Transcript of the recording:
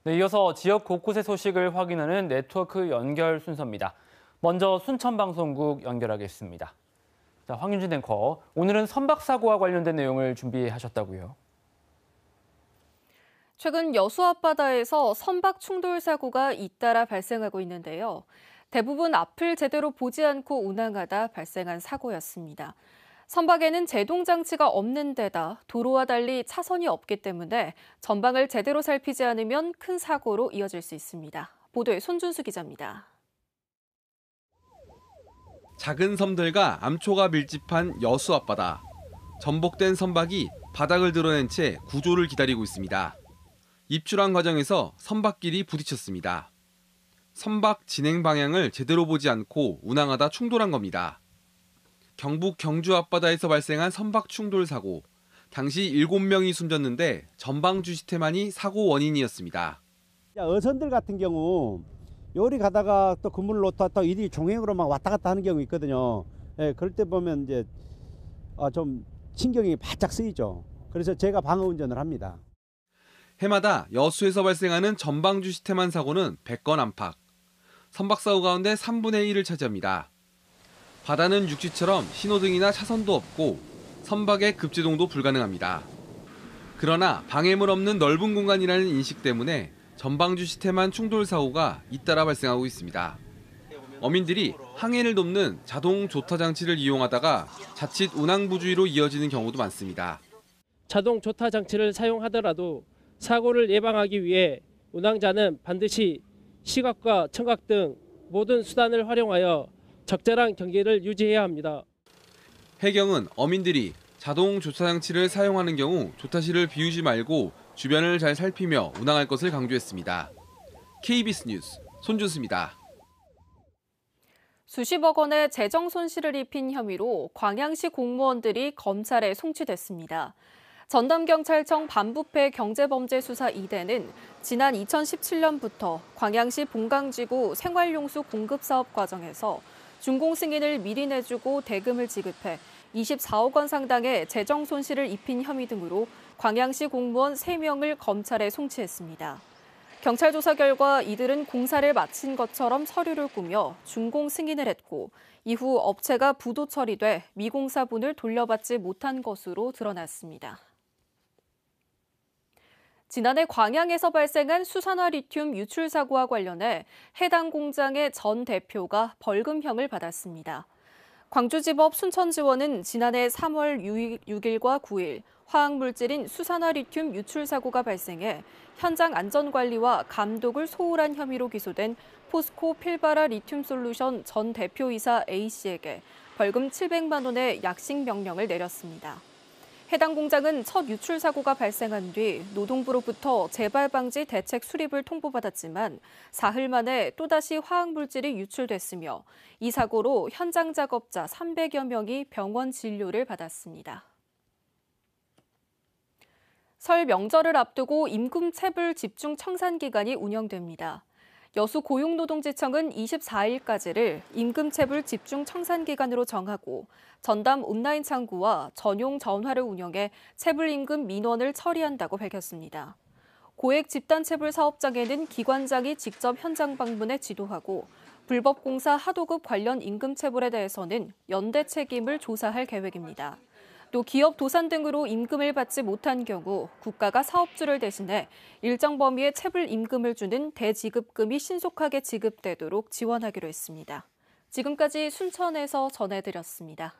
네, 이어서 지역 곳곳의 소식을 확인하는 네트워크 연결 순서입니다. 먼저 순천방송국 연결하겠습니다. 자, 황윤진 앵커, 오늘은 선박사고와 관련된 내용을 준비하셨다고요? 최근 여수 앞바다에서 선박 충돌 사고가 잇따라 발생하고 있는데요. 대부분 앞을 제대로 보지 않고 운항하다 발생한 사고였습니다. 선박에는 제동 장치가 없는 데다 도로와 달리 차선이 없기 때문에 전방을 제대로 살피지 않으면 큰 사고로 이어질 수 있습니다. 보도에 손준수 기자입니다. 작은 섬들과 암초가 밀집한 여수 앞바다. 전복된 선박이 바닥을 드러낸 채 구조를 기다리고 있습니다. 입출항 과정에서 선박끼리 부딪혔습니다. 선박 진행 방향을 제대로 보지 않고 운항하다 충돌한 겁니다. 경북 경주 앞바다에서 발생한 선박 충돌 사고. 당시 7명이 숨졌는데 전방주 시태만이 사고 원인이었습니다. 어선들 같은 경우 요리 가다가 또 그물을 놓다 또 일이 종행으로 막 왔다 갔다 하는 경우 있거든요. 예, 그럴 때 보면 이제 좀 신경이 바짝 쓰이죠. 그래서 제가 방어 운전을 합니다. 해마다 여수에서 발생하는 전방주 시태만 사고는 100건 안팎. 선박 사고 가운데 3분의 1을 차지합니다. 바다는 육지처럼 신호등이나 차선도 없고 선박의 급제동도 불가능합니다. 그러나 방해물 없는 넓은 공간이라는 인식 때문에 전방주 시태만 충돌 사고가 잇따라 발생하고 있습니다. 어민들이 항해를 돕는 자동 조타 장치를 이용하다가 자칫 운항 부주의로 이어지는 경우도 많습니다. 자동 조타 장치를 사용하더라도 사고를 예방하기 위해 운항자는 반드시 시각과 청각 등 모든 수단을 활용하여 적절한 경계를 유지해야 합니다. 해경은 어민들이 자동 조타 장치를 사용하는 경우 조타실을 비우지 말고 주변을 잘 살피며 운항할 것을 강조했습니다. KBS 뉴스 손준수입니다. 수십억 원의 재정 손실을 입힌 혐의로 광양시 공무원들이 검찰에 송치됐습니다. 전남경찰청 반부패 경제범죄수사 2대는 지난 2017년부터 광양시 본강지구 생활용수 공급사업 과정에서 준공 승인을 미리 내주고 대금을 지급해 24억 원 상당의 재정 손실을 입힌 혐의 등으로 광양시 공무원 3명을 검찰에 송치했습니다. 경찰 조사 결과 이들은 공사를 마친 것처럼 서류를 꾸며 준공 승인을 했고 이후 업체가 부도 처리돼 미공사분을 돌려받지 못한 것으로 드러났습니다. 지난해 광양에서 발생한 수산화 리튬 유출 사고와 관련해 해당 공장의 전 대표가 벌금형을 받았습니다. 광주지법 순천지원은 지난해 3월 6일과 9일 화학물질인 수산화 리튬 유출 사고가 발생해 현장 안전관리와 감독을 소홀한 혐의로 기소된 포스코 필바라 리튬솔루션 전 대표이사 A씨에게 벌금 700만 원의 약식 명령을 내렸습니다. 해당 공장은 첫 유출 사고가 발생한 뒤 노동부로부터 재발 방지 대책 수립을 통보받았지만 사흘 만에 또다시 화학물질이 유출됐으며 이 사고로 현장 작업자 300여 명이 병원 진료를 받았습니다. 설 명절을 앞두고 임금체불 집중 청산 기간이 운영됩니다. 여수 고용노동지청은 24일까지를 임금체불 집중 청산 기간으로 정하고 전담 온라인 창구와 전용 전화를 운영해 체불임금 민원을 처리한다고 밝혔습니다. 고액 집단체불 사업장에는 기관장이 직접 현장 방문해 지도하고 불법 공사 하도급 관련 임금체불에 대해서는 연대 책임을 조사할 계획입니다. 또 기업 도산 등으로 임금을 받지 못한 경우 국가가 사업주를 대신해 일정 범위의 체불 임금을 주는 대지급금이 신속하게 지급되도록 지원하기로 했습니다. 지금까지 순천에서 전해드렸습니다.